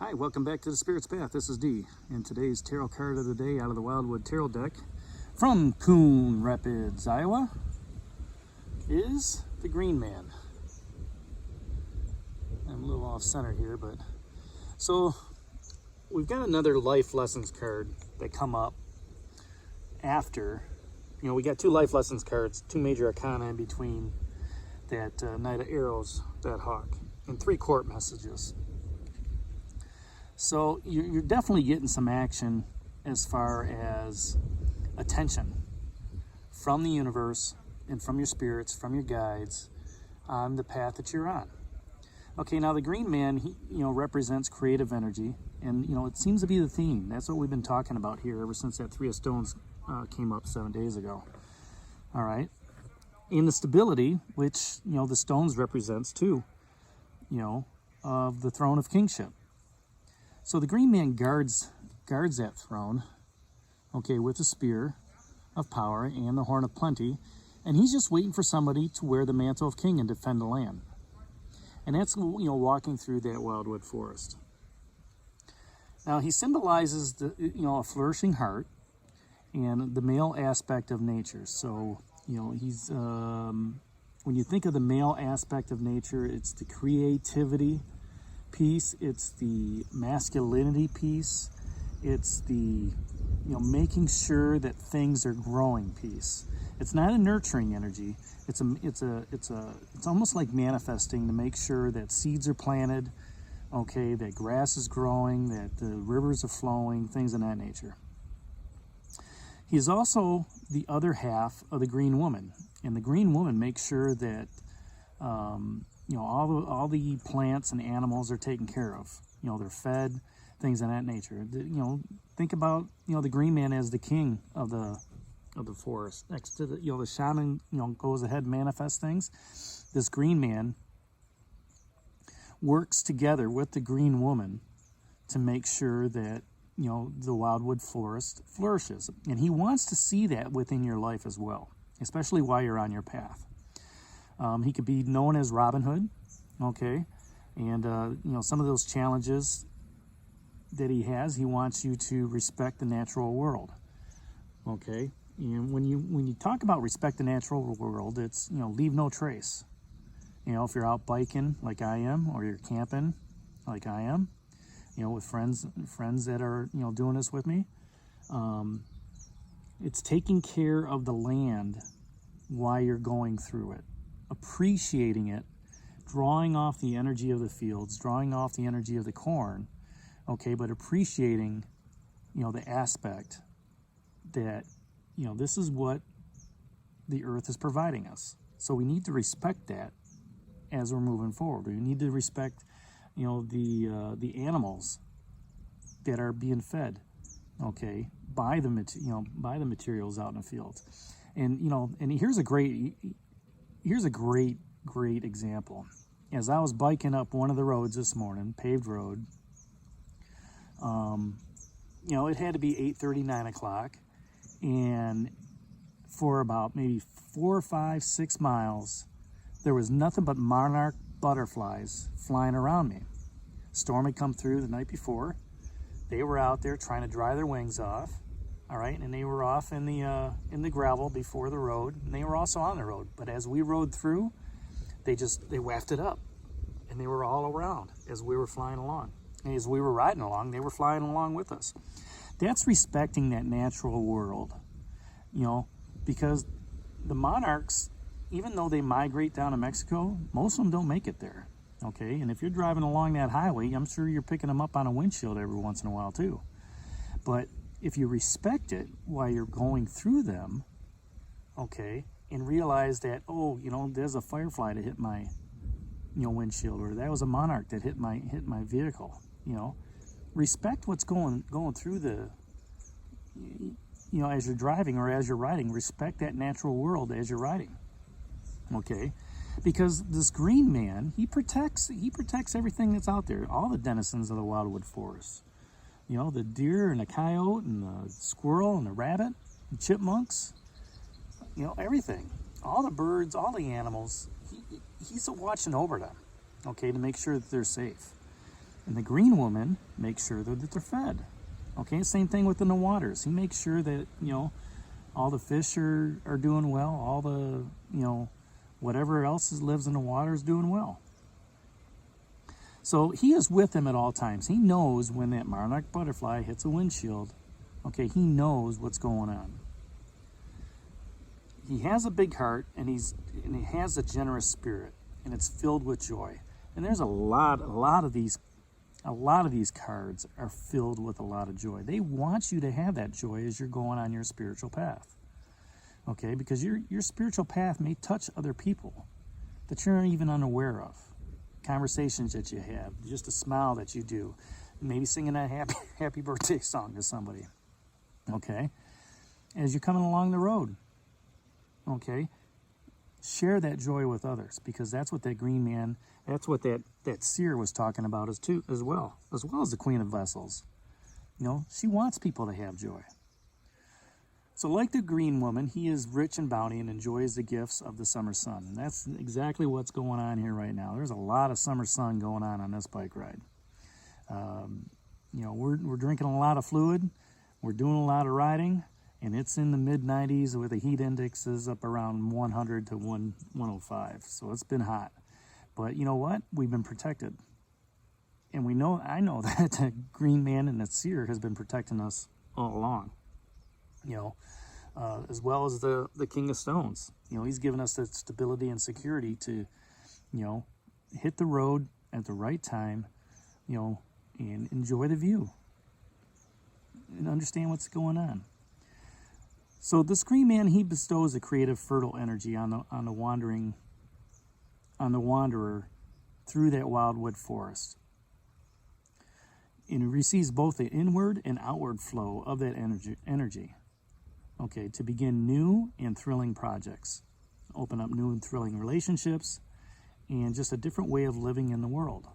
Hi, welcome back to the Spirit's Path. This is Dee, and today's tarot card of the day out of the Wildwood Tarot deck from Coon Rapids, Iowa, is the Green Man. I'm a little off center here, but so we've got another life lessons card that come up after. We got two life lessons cards, two major arcana in between that Knight of Arrows, that hawk, and three court messages. So you're definitely getting some action as far as attention from the universe and from your spirits, from your guides on the path that you're on. Okay, now the Green Man, he represents creative energy, and it seems to be the theme. That's what we've been talking about here ever since that Three of Stones came up 7 days ago. All right, in the stability, which the stones represents too, of the throne of kingship. So the Green Man guards that throne, okay, with the spear of power and the horn of plenty, and he's just waiting for somebody to wear the mantle of king and defend the land. And that's walking through that wildwood forest. Now he symbolizes a flourishing heart and the male aspect of nature. So he's when you think of the male aspect of nature, it's the creativity piece, it's the masculinity piece, it's the making sure that things are growing piece. It's not a nurturing energy. It's almost like manifesting to make sure that seeds are planted, okay, that grass is growing, that the rivers are flowing, things of that nature. He's also the other half of the Green Woman, and the Green Woman makes sure that all the plants and animals are taken care of. They're fed, things of that nature. Think about the Green Man as the king of the forest. Next to the shaman goes ahead and manifests things. This Green Man works together with the Green Woman to make sure that the wildwood forest flourishes, and he wants to see that within your life as well, especially while you're on your path. He could be known as Robin Hood, okay? And, some of those challenges that he has, he wants you to respect the natural world, okay? And when you talk about respect the natural world, it's, leave no trace. If you're out biking like I am, or you're camping like I am, with friends that are, doing this with me, it's taking care of the land while you're going through it. Appreciating it, drawing off the energy of the fields, drawing off the energy of the corn, okay, but appreciating, the aspect that, this is what the earth is providing us. So we need to respect that as we're moving forward. We need to respect, the animals that are being fed, okay, by the materials out in the fields. And, and here's a great example. As I was biking up one of the roads this morning, paved road, it had to be 8:30, 9 o'clock, and for about maybe 4, 5, 6 miles, there was nothing but monarch butterflies flying around me. Storm had come through the night before. They were out there trying to dry their wings off. All right, and they were off in the gravel before the road, and they were also on the road. But as we rode through, they wafted up, and they were all around as we were flying along. And as we were riding along, they were flying along with us. That's respecting that natural world, because the monarchs, even though they migrate down to Mexico, most of them don't make it there, okay? And if you're driving along that highway, I'm sure you're picking them up on a windshield every once in a while too. But if you respect it while you're going through them, okay, and realize that, there's a firefly that hit my, windshield, or that was a monarch that hit my vehicle, respect what's going through the, as you're driving or as you're riding, respect that natural world as you're riding, okay? Because this Green Man, he protects everything that's out there, all the denizens of the wildwood forest. The deer and the coyote and the squirrel and the rabbit, the chipmunks, everything. All the birds, all the animals, he's watching over them, okay, to make sure that they're safe. And the green woman makes sure that they're fed. Okay, same thing within the waters. He makes sure that, all the fish are doing well, all the, whatever else lives in the water is doing well. So he is with them at all times. He knows when that monarch butterfly hits a windshield. Okay, he knows what's going on. He has a big heart, and he has a generous spirit, and it's filled with joy. And there's a lot of these cards are filled with a lot of joy. They want you to have that joy as you're going on your spiritual path. Okay, because your spiritual path may touch other people that you're even unaware of. Conversations that you have, just a smile that you do, maybe singing a happy birthday song to somebody. Okay, as you're coming along the road. Okay, share that joy with others, because that's what that green man, that's what that seer was talking about as well as the Queen of Vessels. She wants people to have joy. So like the green woman, he is rich in bounty and enjoys the gifts of the summer sun. And that's exactly what's going on here right now. There's a lot of summer sun going on this bike ride. We're drinking a lot of fluid. We're doing a lot of riding. And it's in the mid-90s with the heat indexes up around 100 to 105. So it's been hot. But you know what? We've been protected. And I know that the green man and the seer has been protecting us all along. As well as the King of Stones. He's given us that stability and security to, hit the road at the right time, and enjoy the view. And understand what's going on. So this green man, he bestows a creative, fertile energy on the wanderer through that wildwood forest. And he receives both the inward and outward flow of that energy. Okay, to begin new and thrilling projects, open up new and thrilling relationships, and just a different way of living in the world.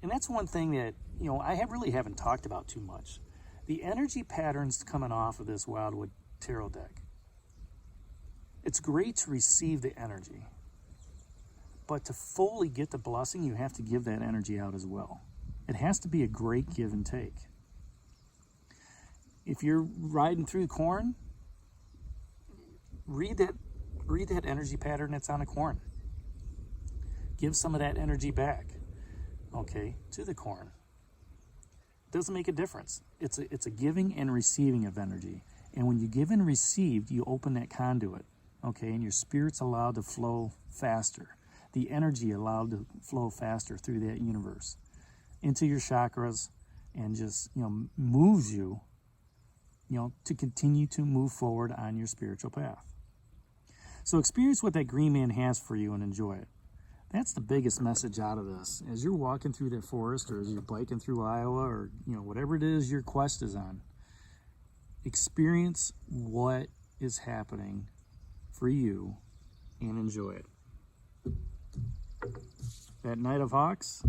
And that's one thing that, I really haven't talked about too much. The energy patterns coming off of this Wildwood Tarot deck. It's great to receive the energy, but to fully get the blessing, you have to give that energy out as well. It has to be a great give and take. If you're riding through corn, read that energy pattern that's on a corn. Give some of that energy back, okay, to the corn. It doesn't make a difference. It's a giving and receiving of energy. And when you give and receive, you open that conduit, okay, and your spirit's allowed to flow faster. The energy allowed to flow faster through that universe into your chakras, and just, moves you, to continue to move forward on your spiritual path. So experience what that green man has for you and enjoy it. That's the biggest message out of this. As you're walking through that forest, or as you're biking through Iowa, or whatever it is your quest is on, experience what is happening for you and enjoy it. That Knight of Hawks,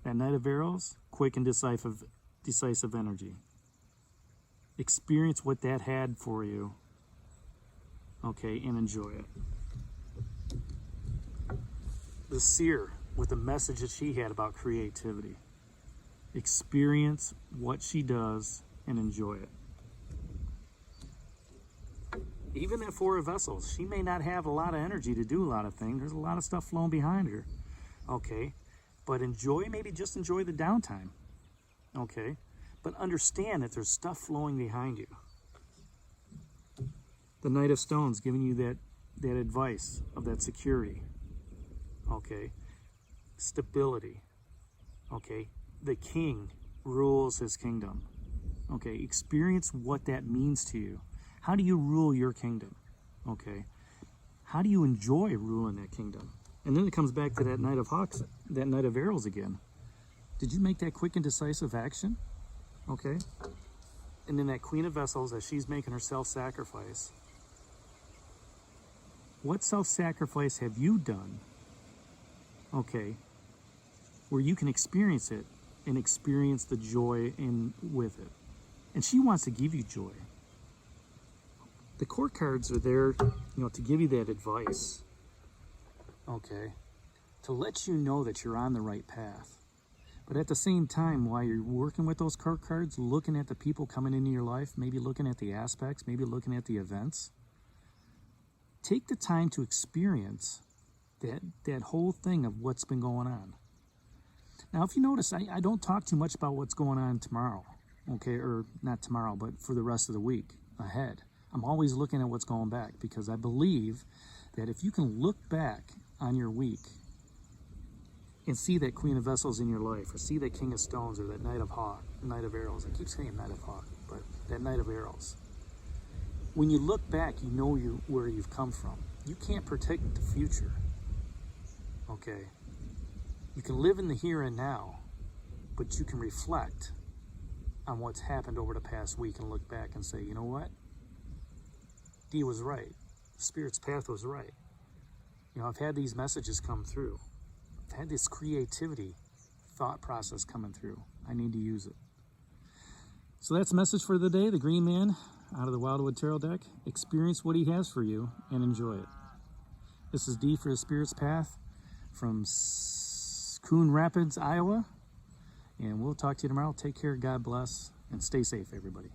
that Knight of Arrows, quick and decisive energy. Experience what that had for you, okay, and enjoy it. The seer, with the message that she had about creativity. Experience what she does and enjoy it. Even that Four of Vessels, she may not have a lot of energy to do a lot of things. There's a lot of stuff flowing behind her, okay? But maybe just enjoy the downtime, okay? But understand that there's stuff flowing behind you. The Knight of Stones giving you that advice of that security, okay? Stability, okay? The king rules his kingdom, okay? Experience what that means to you. How do you rule your kingdom, okay? How do you enjoy ruling that kingdom? And then it comes back to that Knight of Hawks, that Knight of Arrows again. Did you make that quick and decisive action? Okay. And then that Queen of Vessels, as she's making her self-sacrifice. What self-sacrifice have you done, okay, where you can experience it and experience the joy with it? And she wants to give you joy. The court cards are there, to give you that advice, okay, to let you know that you're on the right path. But at the same time, while you're working with those card cards, looking at the people coming into your life, maybe looking at the aspects, maybe looking at the events, take the time to experience that whole thing of what's been going on. Now, if you notice, I don't talk too much about what's going on tomorrow, okay, or not tomorrow, but for the rest of the week ahead. I'm always looking at what's going back, because I believe that if you can look back on your week and see that Queen of Vessels in your life, or see that King of Stones, or that Knight of Arrows. I keep saying Knight of Hawk, but that Knight of Arrows. When you look back, you know where you've come from. You can't predict the future, okay? You can live in the here and now, but you can reflect on what's happened over the past week and look back and say, you know what? Dee was right. The Spirit's path was right. You know, I've had these messages come through. I've had this creativity thought process coming through. I need to use it. So that's the message for the day. The Green Man out of the Wildwood Tarot deck. Experience what he has for you and enjoy it. This is Dee for the Spirit's Path from Coon Rapids, Iowa. And we'll talk to you tomorrow. Take care, God bless, and stay safe, everybody.